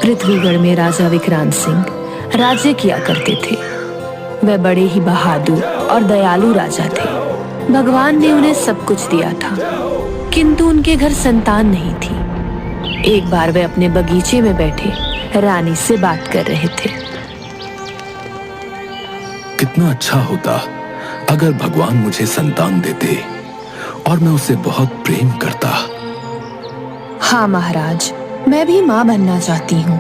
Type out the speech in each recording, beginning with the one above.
पृथ्वीगढ़ में राजा विक्रांत सिंह राज्य किया करते थे। वह बड़े ही बहादुर और दयालु राजा थे। भगवान ने उन्हें सब कुछ दिया था, किंतु उनके घर संतान नहीं थी। एक बार वे अपने बगीचे में बैठे रानी से बात कर रहे थे। कितना अच्छा होता अगर भगवान मुझे संतान देते और मैं उसे बहुत प्रेम करता। हाँ महाराज, मैं भी माँ बनना चाहती हूँ।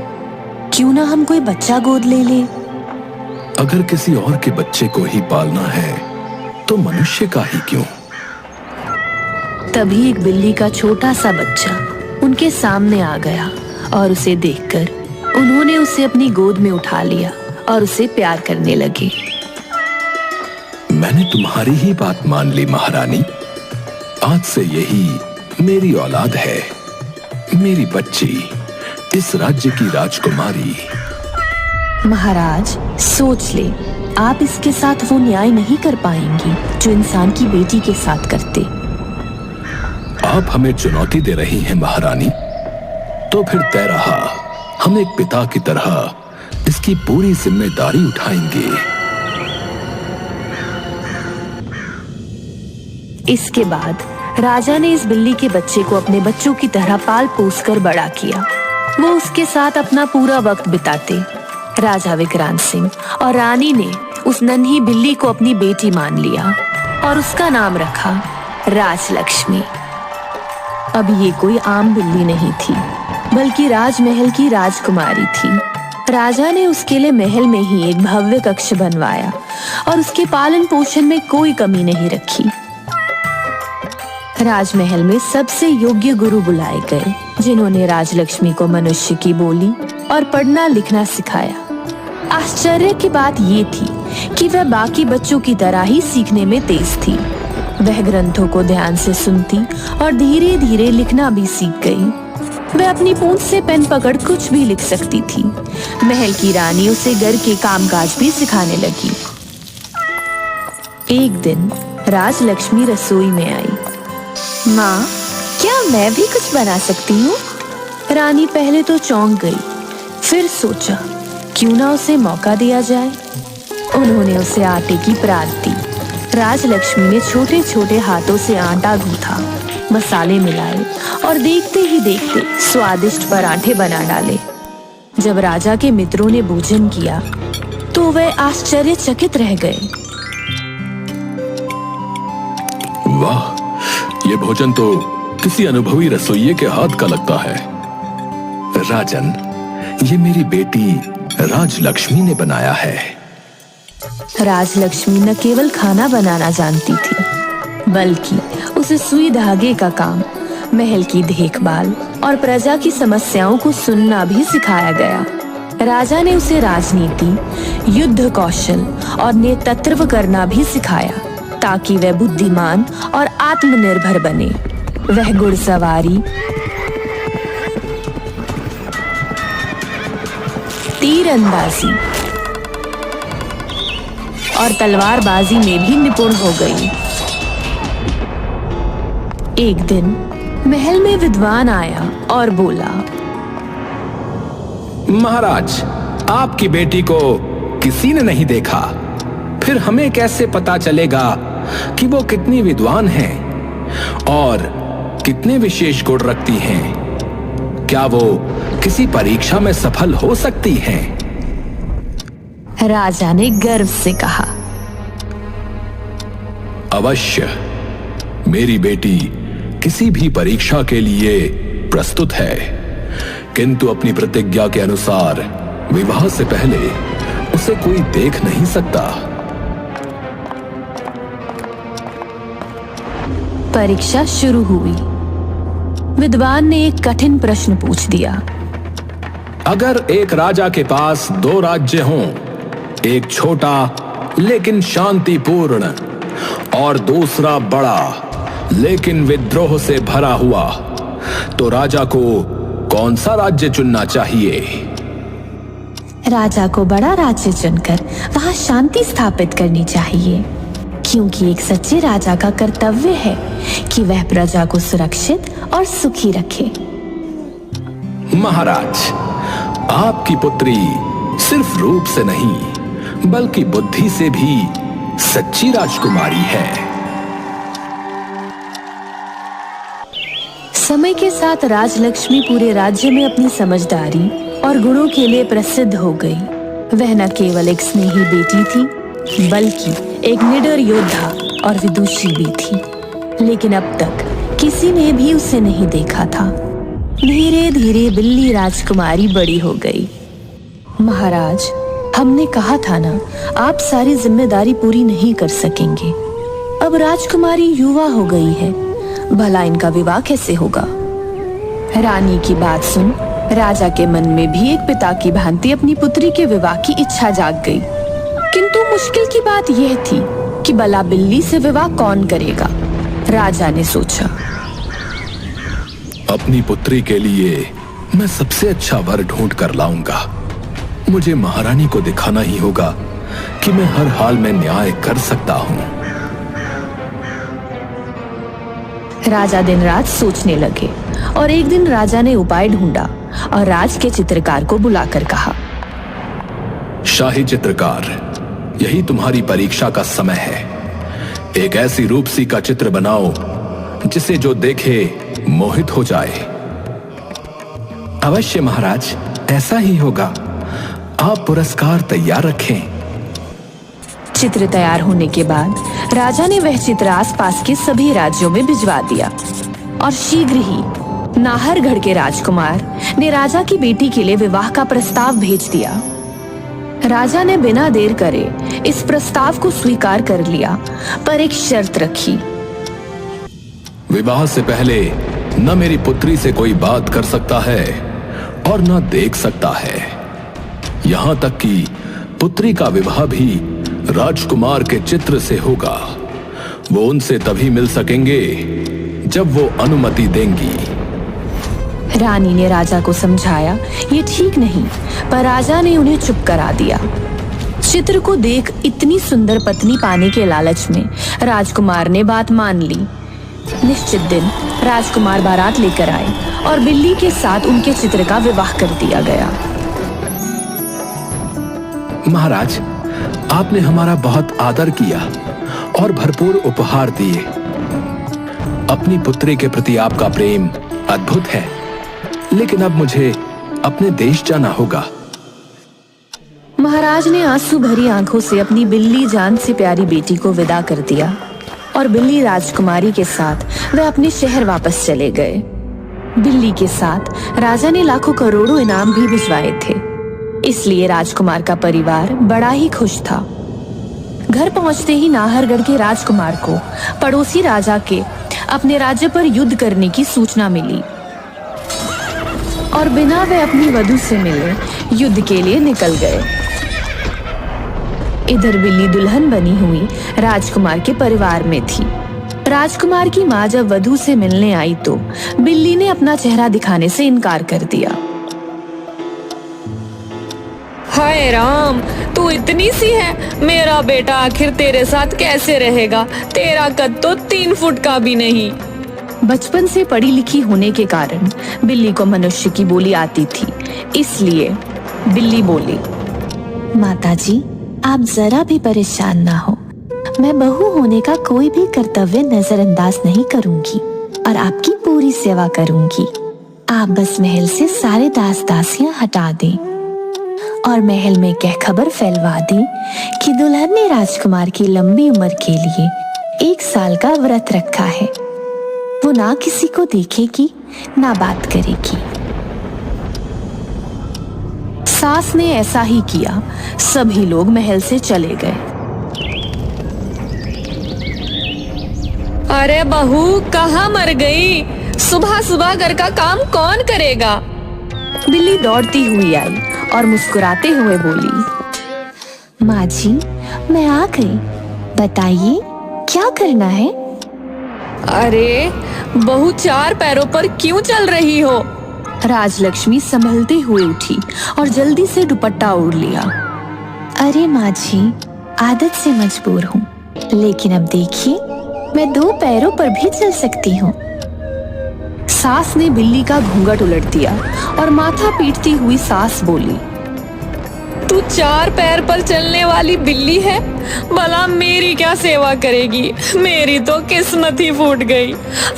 क्यों ना हम कोई बच्चा गोद ले लें? अगर किसी और के बच्चे को ही पालना है तो मनुष्य का ही क्यों? तभी एक बिल्ली का छोटा सा बच्चा उनके सामने आ गया और उसे देखकर उन्होंने उसे अपनी गोद में उठा लिया और उसे प्यार करने लगे। मैंने तुम्हारी ही बात मान ली महारानी। आज से यही मेरी औलाद है, मेरी बच्ची, इस राज्य की राजकुमारी। महाराज, सोच ले, आप इसके साथ वो न्याय नहीं कर पाएंगी जो इंसान की बेटी के साथ करते। आप हमें चुनौती दे रही हैं महारानी, तो फिर तय रहा, हम एक पिता की तरह इसकी पूरी जिम्मेदारी उठाएंगे। इसके बाद राजा ने इस बिल्ली के बच्चे को अपने बच्चों की तरह पाल पोस कर बड़ा किया। वो उसके साथ अपना पूरा वक्त बिताते। राजा विक्रांत सिंह और रानी ने उस नन्ही बिल्ली को अपनी बेटी मान लिया और उसका नाम रखा राजलक्ष्मी। अब ये कोई आम बिल्ली नहीं थी, बल्कि राजमहल की राजकुमारी थी। राजा ने उसके लिए महल में ही एक भव्य कक्ष बनवाया और उसके पालन पोषण में कोई कमी नहीं रखी। राजमहल में सबसे योग्य गुरु बुलाए गए, जिन्होंने राजलक्ष्मी को मनुष्य की बोली और पढ़ना लिखना सिखाया। आश्चर्य की बात ये थी कि वह बाकी बच्चों की तरह ही सीखने में तेज थी। वह ग्रंथों को ध्यान से सुनती और धीरे धीरे लिखना भी सीख गई। वह अपनी पूंछ से पेन पकड़ कुछ भी लिख सकती थी। महल की रानी उसे घर के कामकाज भी सिखाने लगी। एक दिन राजलक्ष्मी रसोई में आई। माँ, क्या मैं भी कुछ बना सकती हूँ? रानी पहले तो चौंक गई, फिर सोचा क्यों ना उसे मौका दिया जाए। उन्होंने उसे आटे की परात दी। राजलक्ष्मी ने छोटे छोटे हाथों से आटा गूंथा, मसाले मिलाए और देखते ही देखते स्वादिष्ट पराठे बना डाले। जब राजा के मित्रों ने भोजन किया तो वह आश्चर्यचकित रह गए। वाह, ये भोजन तो किसी अनुभवी रसोइये के हाथ का लगता है। राजन, ये मेरी बेटी राजलक्ष्मी ने बनाया है। राजलक्ष्मी न केवल खाना बनाना जानती थी, बल्कि उसे सुई धागे का काम, महल की देखभाल और प्रजा की समस्याओं को सुनना भी सिखाया गया। राजा ने उसे राजनीति, युद्ध कौशल और नेतृत्व करना भी सिखाया, ताकि वह बुद्धिमान और आत्मनिर्भर बने। वह घुड़सवारी, तीरंदाजी और तलवारबाजी में भी निपुण हो गई। एक दिन महल में विद्वान आया और बोला, महाराज, आपकी बेटी को किसी ने नहीं देखा, फिर हमें कैसे पता चलेगा कि वो कितनी विद्वान हैं और कितने विशेष गुण रखती हैं? क्या वो किसी परीक्षा में सफल हो सकती हैं? राजा ने गर्व से कहा, अवश्य, मेरी बेटी किसी भी परीक्षा के लिए प्रस्तुत है, किंतु अपनी प्रतिज्ञा के अनुसार विवाह से पहले उसे कोई देख नहीं सकता। परीक्षा शुरू हुई। विद्वान ने एक कठिन प्रश्न पूछ दिया। अगर एक राजा के पास 2 राज्य हों, एक छोटा लेकिन शांतिपूर्ण और दूसरा बड़ा लेकिन विद्रोह से भरा हुआ, तो राजा को कौन सा राज्य चुनना चाहिए? राजा को बड़ा राज्य चुनकर वहां शांति स्थापित करनी चाहिए, क्योंकि एक सच्चे राजा का कर्तव्य है कि वह प्रजा को सुरक्षित और सुखी रखे। महाराज, आपकी पुत्री सिर्फ रूप से नहीं बल्कि बुद्धि से भी सच्ची राजकुमारी है। समय के साथ राजलक्ष्मी पूरे राज्य में अपनी समझदारी और गुणों के लिए प्रसिद्ध हो गई। वह न केवल एक स्नेही बेटी थी बल्कि एक निडर योद्धा और विदुषी भी थी। लेकिन अब तक किसी ने भी उसे नहीं देखा था। धीरे धीरे बिल्ली राजकुमारी बड़ी हो गई। महाराज, हमने कहा था ना, आप सारी जिम्मेदारी पूरी नहीं कर सकेंगे। अब राजकुमारी युवा हो गई है, भला इनका विवाह कैसे होगा? रानी की बात सुन राजा के मन में भी एक पिता की भांति अपनी पुत्री के विवाह की इच्छा जाग गई। किंतु मुश्किल की बात यह थी कि भला बिल्ली से विवाह कौन करेगा? राजा ने सोचा, अपनी पुत्री के लिए मैं सबसे अच्छा वर ढूंढ कर लाऊंगा। मुझे महारानी को दिखाना ही होगा कि मैं हर हाल में न्याय कर सकता हूं। राजा दिन रात सोचने लगे और एक दिन राजा ने उपाय ढूंढा और राज के चित्रकार को बुलाकर कहा, शाही चित्रकार, यही तुम्हारी परीक्षा का समय है। एक ऐसी रूपसी का चित्र बनाओ जिसे जो देखे मोहित हो जाए। अवश्य महाराज, ऐसा ही होगा। आप पुरस्कार तैयार रखें। चित्र तैयार होने के बाद राजा ने वह चित्र आसपास के सभी राज्यों में भिजवा दिया और शीघ्र ही नाहरगढ़ के राजकुमार ने राजा की बेटी के लिए विवाह का प्रस्ताव भेज दिया। राजा ने बिना देर करे इस प्रस्ताव को स्वीकार कर लिया, पर एक शर्त रखी। विवाह से पहले न मेरी पुत्री से कोई बात कर सकता है और न देख सकता है। यहां तक कि पुत्री का विवाह भी राजकुमार के चित्र से होगा। वो उनसे तभी मिल सकेंगे जब वो अनुमति देंगी। रानी ने राजा को समझाया ये ठीक नहीं, पर राजा ने उन्हें चुप करा दिया। चित्र को देख इतनी सुंदर पत्नी पाने के लालच में राजकुमार ने बात मान ली। निश्चित दिन राजकुमार बारात लेकर आए और बिल्ली के साथ उनके चित्र का विवाह कर दिया गया। महाराज, आपने हमारा बहुत आदर किया और भरपूर उपहार दिए। अपनी पुत्री के प्रति आपका प्रेम अद्भुत है, लेकिन अब मुझे अपने देश जाना होगा। महाराज ने आंसू भरी आंखों से अपनी बिल्ली जान से प्यारी बेटी को विदा कर दिया और बिल्ली राजकुमारी के साथ वे अपने शहर वापस चले गए। बिल्ली के साथ राजा ने लाखों करोड़ों इनाम भी भिजवाए थे, इसलिए राजकुमार का परिवार बड़ा ही खुश था। घर पहुंचते ही नाहरगढ़ के राजकुमार को पड़ोसी राजा के अपने राज्य पर युद्ध करने की सूचना मिली और बिना वे अपनी वधू से मिले युद्ध के लिए निकल गए। इधर बिल्ली दुल्हन बनी हुई राजकुमार के परिवार में थी। राजकुमार की माँ जब वधू से मिलने आई तो बिल्ली ने अपना चेहरा दिखाने से इनकार कर दिया। हाय राम, तू इतनी सी है, मेरा बेटा आखिर तेरे साथ कैसे रहेगा? तेरा कद तो 3 फुट का भी नहीं। बचपन से पढ़ी लिखी होने के कारण बिल्ली को मनुष्य की बोली आती थी, इसलिए बिल्ली बोली, माताजी, आप जरा भी परेशान ना हो। मैं बहू होने का कोई भी कर्तव्य नजरअंदाज नहीं करूंगी और आपकी पूरी सेवा करूंगी। आप बस महल से सारे दास दासियां हटा दें और महल में कह खबर फैलवा दें कि दुल्हन ने राजकुमार की लंबी उम्र के लिए 1 साल का व्रत रखा है। वो ना किसी को देखेगी ना बात करेगी। सास ने ऐसा ही किया। सभी लोग महल से चले गए। अरे बहू, कहाँ मर गई? सुबह सुबह घर का काम कौन करेगा? बिल्ली दौड़ती हुई आई और मुस्कुराते हुए बोली, माँ जी, मैं आ गई। बताइए क्या करना है? अरे बहू, 4 पैरों पर क्यों चल रही हो? राजलक्ष्मी संभलते हुए उठी और जल्दी से दुपट्टा ओढ़ लिया। अरे माँ जी, आदत से मजबूर हूँ, लेकिन अब देखिए मैं 2 पैरों पर भी चल सकती हूँ। सास ने बिल्ली का घूंघट उलट दिया और माथा पीटती हुई सास बोली, तू 4 पैर पर चलने वाली बिल्ली है, भला मेरी क्या सेवा करेगी? मेरी तो किस्मत ही फूट गई।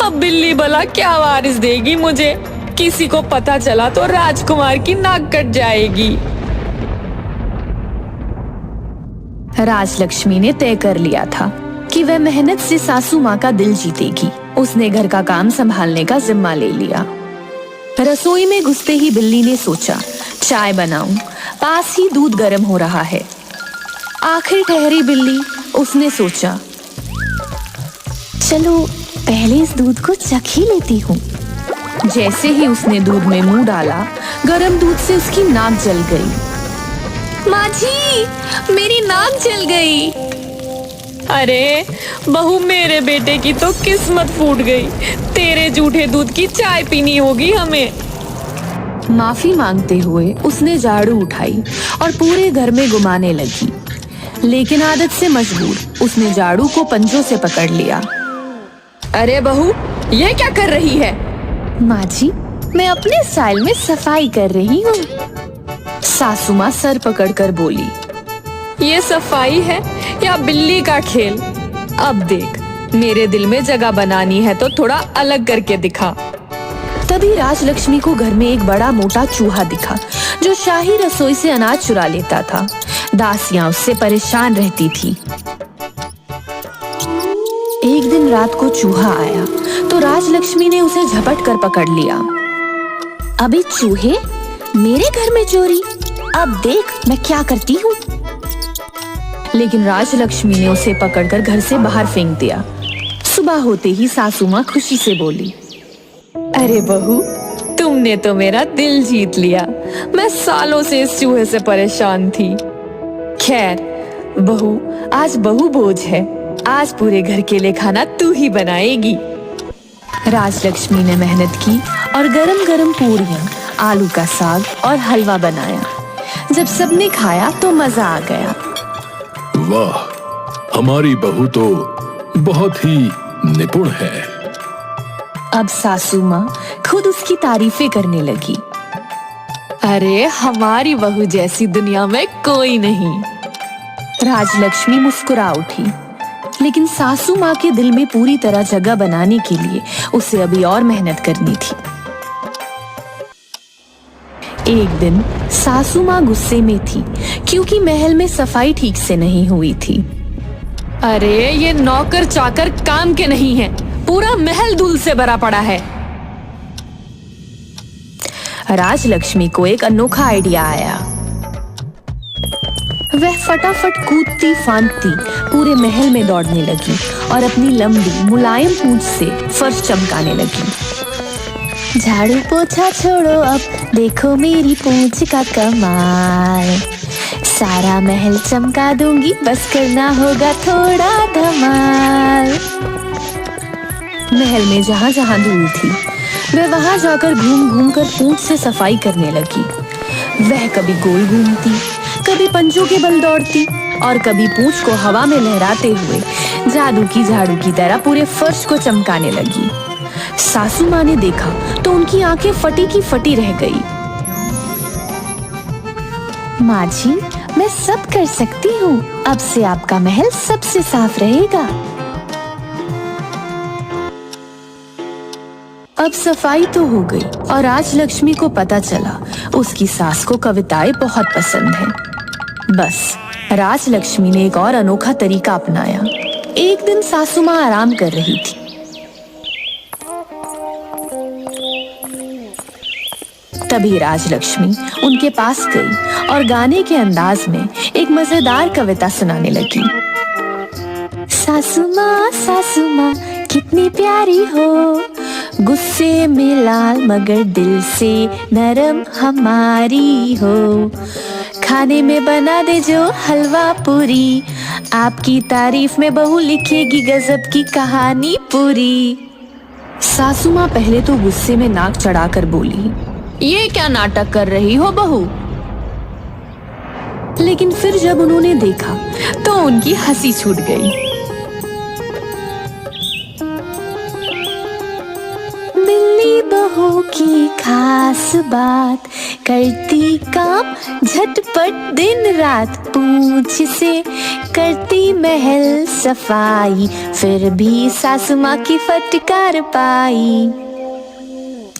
अब बिल्ली भला क्या वारिस देगी मुझे? किसी को पता चला तो राजकुमार की नाक कट जाएगी। राजलक्ष्मी ने तय कर लिया था कि वह मेहनत से सासू माँ का दिल जीतेगी। उसने घर का काम संभालने का जिम्मा ले लिया। रसोई में घुसते ही बिल्ली ने सोचा, चाय बनाऊं, पास ही दूध गर्म हो रहा है। आखिर ठहरी बिल्ली, उसने सोचा, चलो पहले इस दूध को चख ही लेती हूँ। जैसे ही उसने दूध में मुंह डाला, गर्म दूध से उसकी नाक जल गई। माँ जी, मेरी नाक जल गई। अरे बहू, मेरे बेटे की तो किस्मत फूट गई। तेरे जूठे दूध की चाय पीनी होगी हमें। माफी मांगते हुए उसने झाड़ू उठाई और पूरे घर में घुमाने लगी, लेकिन आदत से मजबूर उसने झाड़ू को पंजों से पकड़ लिया। अरे बहू, ये क्या कर रही है? माँ जी, मैं अपने स्टाइल में सफाई कर रही हूँ। सासू माँ सर पकड़कर बोली, ये सफाई है या बिल्ली का खेल? अब देख, मेरे दिल में जगह बनानी है तो थोड़ा अलग करके दिखा। तभी राजलक्ष्मी को घर में एक बड़ा मोटा चूहा दिखा जो शाही रसोई से अनाज चुरा लेता था। दासियां उससे परेशान रहती थी। एक दिन रात को चूहा आया तो राजलक्ष्मी ने उसे झपट कर पकड़ लिया। अबे चूहे, मेरे घर में चोरी, अब देख मैं क्या करती हूँ। लेकिन राजलक्ष्मी ने उसे पकड़कर घर से बाहर फेंक दिया। सुबह होते ही सासू माँ खुशी से बोली, अरे बहू, तुमने तो मेरा दिल जीत लिया। मैं सालों से इस चूहे से परेशान थी। खैर बहू, आज बहू बोझ है। आज पूरे घर के लिए खाना तू ही बनाएगी। राजलक्ष्मी ने मेहनत की और गरम गरम पूरियां, आलू का साग और हलवा बनाया। जब सबने खाया तो मजा आ गया। वाह, हमारी बहू तो बहुत ही निपुण है। अब सासू माँ खुद उसकी तारीफें करने लगी। अरे हमारी बहू जैसी दुनिया में कोई नहीं। राजलक्ष्मी मुस्कुरा उठी, लेकिन सासू माँ के दिल में पूरी तरह जगह बनाने के लिए उसे अभी और मेहनत करनी थी। एक दिन सासू माँ गुस्से में थी क्योंकि महल में सफाई ठीक से नहीं हुई थी। अरे ये नौकर चाकर काम के नहीं है, पूरा महल धूल से भरा पड़ा है। राजलक्ष्मी को एक अनोखा आइडिया आया। वह फटाफट कूदती फांदती पूरे महल में दौड़ने लगी और अपनी लंबी मुलायम पूंछ से फर्श चमकाने लगी। झाड़ू पोछा छोड़ो, अब देखो मेरी पूंछ का कमाल। सारा महल चमका दूंगी, बस करना होगा थोड़ा धमाल। महल में जहाँ जहाँ धूल थी, वह वहां जाकर घूम घूम कर पूंछ से सफाई करने लगी। वह कभी गोल घूमती, कभी पंजों के बल दौड़ती और कभी पूंछ को हवा में लहराते हुए जादू की झाड़ू की तरह पूरे फर्श को चमकाने लगी। सासू माँ ने देखा तो उनकी आंखें फटी की फटी रह गई। माँ जी, मैं सब कर सकती हूँ। अब से आपका महल सबसे साफ रहेगा। अब सफाई तो हो गई और राजलक्ष्मी को पता चला उसकी सास को कविताएं बहुत पसंद हैं। बस राजलक्ष्मी ने एक और अनोखा तरीका अपनाया। एक दिन सासू माँ आराम कर रही थी। तभी राजलक्ष्मी उनके पास गई और गाने के अंदाज में एक मजेदार कविता सुनाने लगी। सासू माँ कितनी प्यारी हो, गुस्से में लाल मगर दिल से नरम हमारी हो। खाने में बना दे जो हलवा पूरी, आपकी तारीफ में बहू लिखेगी गजब की कहानी पूरी। सासू माँ पहले तो गुस्से में नाक चढ़ाकर बोली, ये क्या नाटक कर रही हो बहू? लेकिन फिर जब उन्होंने देखा तो उनकी हंसी छूट गई। बिल्ली खास बात, करती काम झटपट दिन रात, पूंछ से करती महल सफाई, फिर भी सासू माँ की फटकार पाई।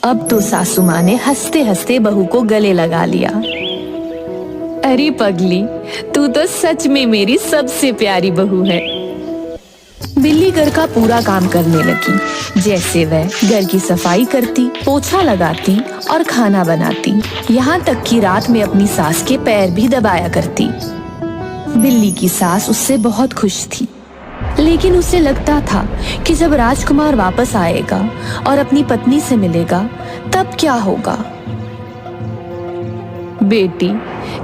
अब तो सासू माँ ने हंसते हंसते बहू को गले लगा लिया। अरे पगली, तू तो सच में मेरी सबसे प्यारी बहू है। बिल्ली घर का पूरा काम करने लगी, जैसे वह घर की सफाई करती, पोछा लगाती और खाना बनाती, यहाँ तक कि रात में अपनी सास के पैर भी दबाया करती। बिल्ली की सास उससे बहुत खुश थी, लेकिन उसे लगता था कि जब राजकुमार वापस आएगा और अपनी पत्नी से मिलेगा तब क्या होगा। बेटी,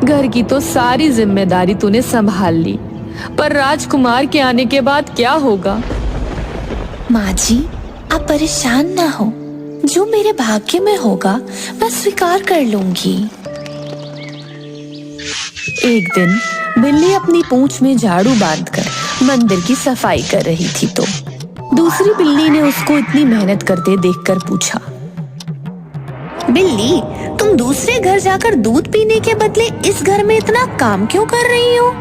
घर की तो सारी जिम्मेदारी तूने संभाल ली, पर राजकुमार के आने के बाद क्या होगा? माँ जी, आप परेशान ना हो, जो मेरे भाग्य में होगा मैं स्वीकार कर लूंगी। एक दिन बिल्ली अपनी पूंछ में झाड़ू बांधकर मंदिर की सफाई कर रही थी तो दूसरी बिल्ली ने उसको इतनी मेहनत करते देखकर पूछा, बिल्ली, तुम दूसरे घर जाकर दूध पीने के बदले इस घर में इतना काम क्यों कर रही हो?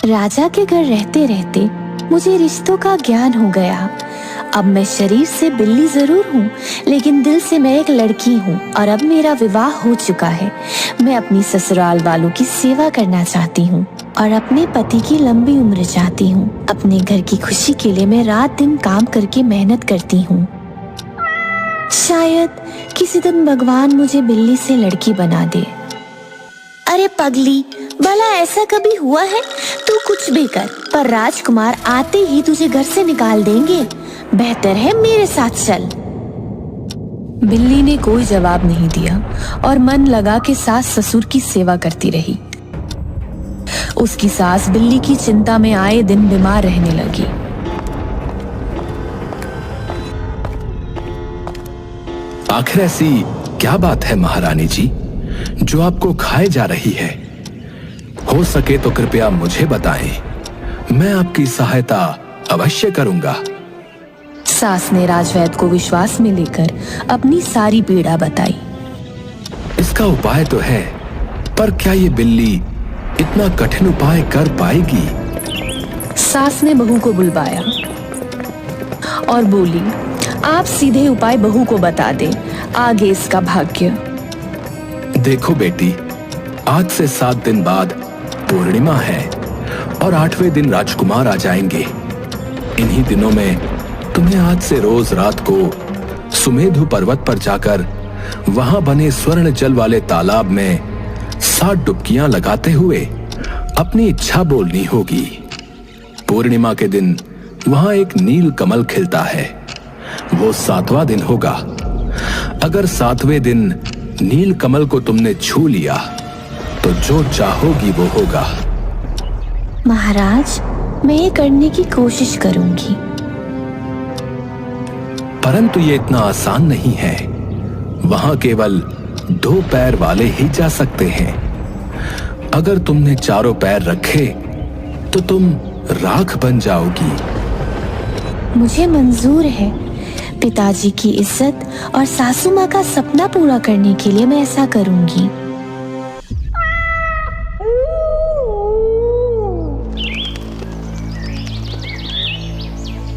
राजा के घर रहते रहते मुझे रिश्तों का ज्ञान हो गया। अब मैं शरीर से बिल्ली जरूर हूँ, लेकिन दिल से मैं एक लड़की हूँ और अब मेरा विवाह हो चुका है। मैं अपनी ससुराल वालों की सेवा करना चाहती हूँ और अपने पति की लंबी उम्र चाहती हूँ। अपने घर की खुशी के लिए मैं रात दिन काम करके मेहनत करती हूँ। शायद किसी दिन भगवान मुझे बिल्ली से लड़की बना दे। अरे पगली, भला ऐसा कभी हुआ है? तू कुछ भी कर, पर राजकुमार आते ही तुझे घर से निकाल देंगे। बेहतर है मेरे साथ चल। बिल्ली ने कोई जवाब नहीं दिया और मन लगा के सास ससुर की सेवा करती रही। उसकी सास बिल्ली की चिंता में आए दिन बीमार रहने लगी। आखिर ऐसी क्या बात है महारानी जी जो आपको खाए जा रही है? हो सके तो कृपया मुझे बताएं, मैं आपकी सहायता अवश्य करूंगा। सास ने राजवैद्य को विश्वास में लेकर अपनी सारी पीड़ा बताई। इसका उपाय तो है, पर क्या ये बिल्ली इतना कठिन उपाय कर पाएगी? सास ने बहू को बुलवाया और बोली, आप सीधे उपाय बहू को बता दे, आगे इसका भाग्य। देखो बेटी, आज से 7 दिन बाद पूर्णिमा है और 8वें दिन राजकुमार आ जाएंगे। इन्हीं दिनों में तुम्हें आज से रोज रात को सुमेधु पर्वत पर जाकर वहां बने स्वर्ण जल वाले तालाब में 7 डुबकियां लगाते हुए अपनी इच्छा बोलनी होगी। पूर्णिमा के दिन वहां एक नील कमल खिलता है, वो 7वां दिन होगा। अगर 7वें दिन नील कमल को तुमने छू लिया तो जो चाहोगी वो होगा। महाराज, मैं ये करने की कोशिश करूंगी। परंतु ये इतना आसान नहीं है, वहां केवल 2 पैर वाले ही जा सकते हैं। अगर तुमने 4 पैर रखे तो तुम राख बन जाओगी। मुझे मंजूर है। पिताजी की इज्जत और सासू माँ का सपना पूरा करने के लिए मैं ऐसा करूंगी।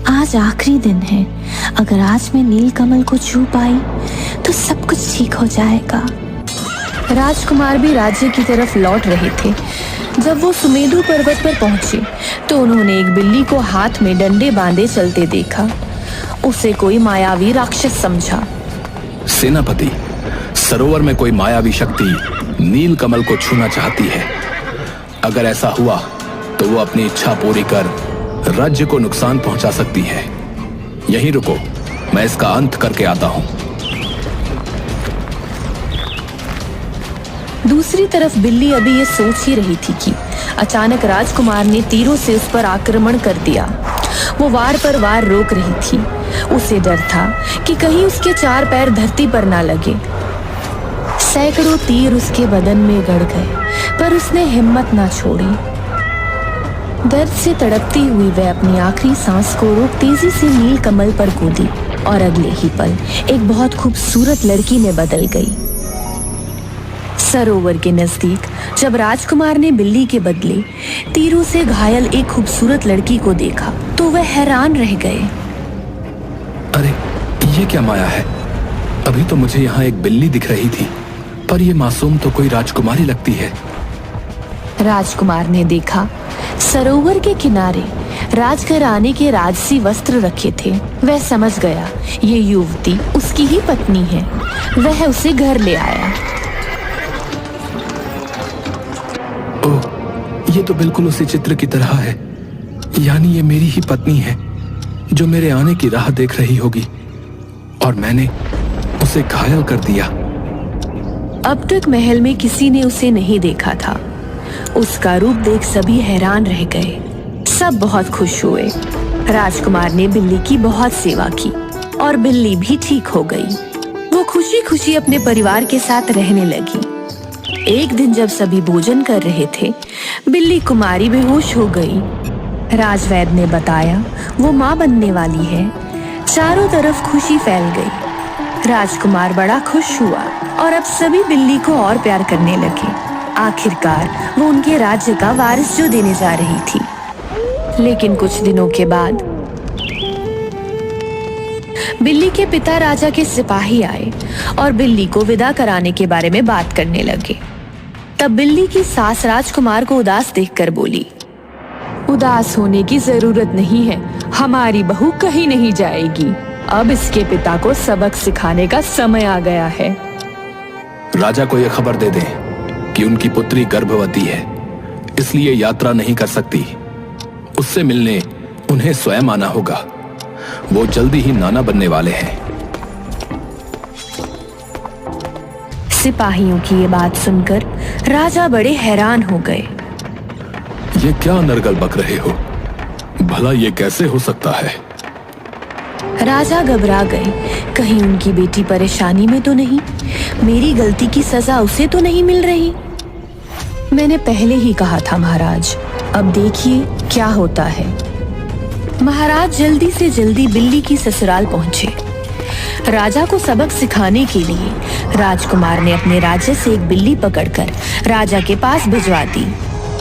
आज आखिरी दिन है, अगर आज मैं नील कमल को छू पाई तो सब कुछ ठीक हो जाएगा। राजकुमार भी राज्य की तरफ लौट रहे थे। जब वो सुमेधु पर्वत पर पहुंचे तो उन्होंने एक बिल्ली को हाथ में डंडे बांधे चलते देखा। उसे कोई मायावी राक्षस समझा। सेनापति, सरोवर में कोई मायावी शक्ति नील कमल को छूना चाहती है। अगर ऐसा हुआ तो वो अपनी इच्छा पूरी कर राज्य को नुकसान पहुंचा सकती है। यहीं रुको, मैं इसका अंत करके आता हूं। दूसरी तरफ बिल्ली अभी ये सोच ही रही थी कि अचानक राजकुमार ने तीरों से उस पर आक्रमण कर दिया। वो वार पर वार रोक रही थी। उसे डर था कि कहीं उसके 4 पैर धरती पर ना लगे। सैकड़ों तीर उसके बदन में गड़ गए, पर उसने हिम्मत ना छोड़ी। दर्द से तड़पती हुई वह अपनी आखिरी सांस को रोक तेजी से नील कमल पर कूदी। और अगले ही पल एक बहुत खूबसूरत लड़की में बदल गई। सरोवर के नजदीक जब राजकुमार ने बिल्ली के बदले तीरों से घायल एक खूबसूरत लड़की को देखा तो वह हैरान रह गए। अरे ये क्या माया है? अभी तो मुझे यहाँ एक बिल्ली दिख रही थी, पर ये मासूम तो कोई राजकुमारी लगती है। राजकुमार ने देखा सरोवर के किनारे राजघराने के राजसी वस्त्र रखे थे। वह समझ गया ये युवती उसकी ही पत्नी है। वह उसे घर ले आया। ओह, ये तो बिल्कुल उसी चित्र की तरह है। यानी ये मेरी ही पत्नी है जो मेरे आने की राह देख रही होगी, और मैंने उसे घायल कर दिया। अब तक महल में किसी ने उसे नहीं देखा था। उसका रूप देख सभी हैरान रह गए। सब बहुत खुश हुए। राजकुमार ने बिल्ली की बहुत सेवा की और बिल्ली भी ठीक हो गई। वो खुशी खुशी अपने परिवार के साथ रहने लगी। एक दिन जब सभी भोजन कर रहे थे, बिल्ली कुमारी बेहोश हो गई। राजवैद्य ने बताया वो माँ बनने वाली है। चारों तरफ खुशी फैल गई। राजकुमार बड़ा खुश हुआ और अब सभी बिल्ली को और प्यार करने लगे। आखिरकार वो उनके राज्य का वारिस जो देने जा रही थी। लेकिन कुछ दिनों के बाद बिल्ली के पिता राजा के सिपाही आए और बिल्ली को विदा कराने के बारे में बात करने लगे। तब बिल्ली की सास राजकुमार को उदास देखकर बोली, उदास होने की जरूरत नहीं है। हमारी बहू कहीं नहीं जाएगी। अब इसके पिता को सबक सिखाने का समय आ गया है। राजा को यह खबर दे दें कि उनकी पुत्री गर्भवती है, इसलिए यात्रा नहीं कर सकती। उससे मिलने उन्हें स्वयं आना होगा। वो जल्दी ही नाना बनने वाले हैं। सिपाहियों की ये बात सुनकर राजा बड़े हैरान हो गए। ये क्या नरगल बक रहे हो? भला ये कैसे हो सकता है? राजा घबरा गए। कहीं उनकी बेटी परेशानी में तो नहीं? मेरी गलती की सजा उसे तो नहीं मिल रही? मैंने पहले ही कहा था महाराज, अब देखिए क्या होता है। महाराज जल्दी से जल्दी बिल्ली की ससुराल पहुंचे। राजा को सबक सिखाने के लिए राजकुमार ने अपने राज्य से एक बिल्ली पकड़कर राजा के पास भिजवा दी।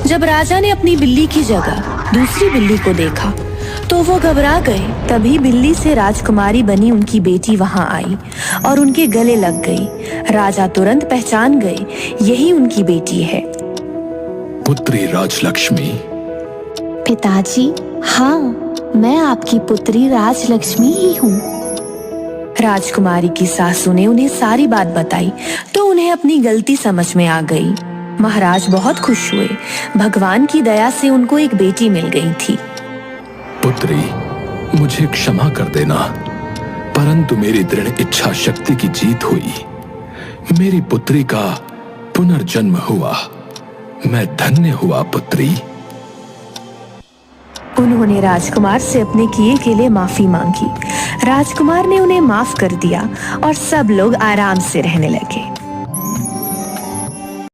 जब राजा ने अपनी बिल्ली की जगह दूसरी बिल्ली को देखा तो वो घबरा गए। तभी बिल्ली से राजकुमारी बनी उनकी बेटी वहां आई और उनके गले लग गई। राजा तुरंत पहचान गए, यही उनकी बेटी है। पुत्री राजलक्ष्मी। पिताजी, हाँ, मैं आपकी पुत्री राजलक्ष्मी ही हूँ। राजकुमारी की सासू ने उन्हें सारी बात बताई तो उन्हें अपनी गलती समझ में आ गई। महाराज बहुत खुश हुए। भगवान की दया से उनको एक बेटी मिल गई थी। पुत्री, मुझे क्षमा कर देना, परंतु मेरी दृढ़ इच्छा शक्ति की जीत हुई। मेरी पुत्री का पुनर्जन्म हुआ। मैं धन्य हुआ पुत्री। उन्होंने राजकुमार से अपने किए के लिए माफी मांगी। राजकुमार ने उन्हें माफ कर दिया और सब लोग आराम से रहने लगे।